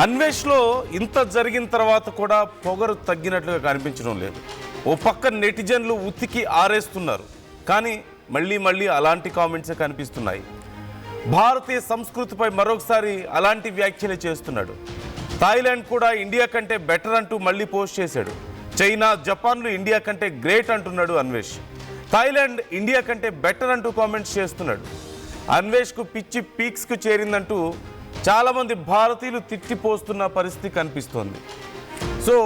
అన్వేష్లో ఇంత జరిగిన తర్వాత కూడా పొగరు తగ్గినట్లుగా కనిపించడం లేదు. ఓ పక్క నెటిజన్లు ఉతికి ఆరేస్తున్నారు, కానీ మళ్ళీ మళ్ళీ అలాంటి కామెంట్సే కనిపిస్తున్నాయి. భారతీయ సంస్కృతిపై మరొకసారి అలాంటి వ్యాఖ్యలే చేస్తున్నాడు. థాయిలాండ్ కూడా ఇండియా కంటే బెటర్ అంటూ మళ్ళీ పోస్ట్ చేశాడు. చైనా, జపాన్లు ఇండియా కంటే గ్రేట్ అంటున్నాడు అన్వేష్. థాయిలాండ్ ఇండియా కంటే బెటర్ అంటూ కామెంట్స్ చేస్తున్నాడు. అన్వేష్కు పిచ్చి పీక్స్కు చేరిందంటూ చాలామంది భారతీయులు తిట్టిపోస్తున్న పరిస్థితి కనిపిస్తోంది. సో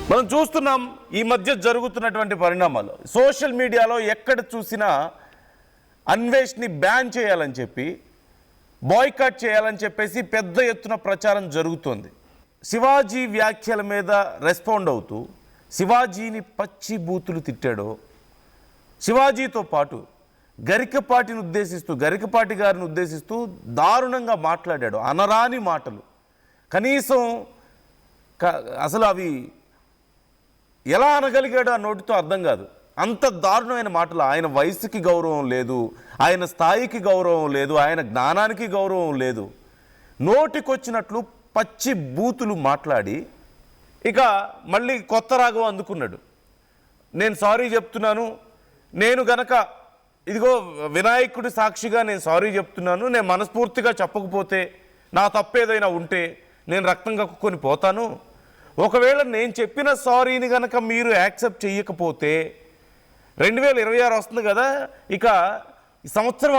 మనం చూస్తున్నాం ఈ మధ్య జరుగుతున్నటువంటి పరిణామాలు. సోషల్ మీడియాలో ఎక్కడ చూసినా అన్వేష్ని బ్యాన్ చేయాలని చెప్పి, బాయ్కాట్ చేయాలని చెప్పేసి పెద్ద ఎత్తున ప్రచారం జరుగుతోంది. శివాజీ వ్యాఖ్యల మీద రెస్పాండ్ అవుతూ శివాజీని పచ్చి బూతులు తిట్టాడో, శివాజీతో పాటు గరికపాటి గారిని ఉద్దేశిస్తూ దారుణంగా మాట్లాడాడు. అనరాని మాటలు, కనీసం అసలు అవి ఎలా అనగలిగాడో ఆ నోటితో అర్థం కాదు. అంత దారుణమైన మాటలు. ఆయన వయసుకి గౌరవం లేదు, ఆయన స్థాయికి గౌరవం లేదు, ఆయన జ్ఞానానికి గౌరవం లేదు. నోటికొచ్చినట్లు పచ్చి బూతులు మాట్లాడి ఇక మళ్ళీ కొత్త రాగం అందుకున్నాడు. నేను సారీ చెప్తున్నాను, నేను గనక ఇదిగో వినాయకుడి సాక్షిగా నేను సారీ చెప్తున్నాను, నేను మనస్ఫూర్తిగా చెప్పకపోతే, నా తప్పేదైనా ఉంటే నేను రక్తం కక్కుకొని పోతాను. ఒకవేళ నేను చెప్పిన సారీని కనుక మీరు యాక్సెప్ట్ చేయకపోతే 2026 వస్తుంది కదా, ఇక ఈ సంవత్సరం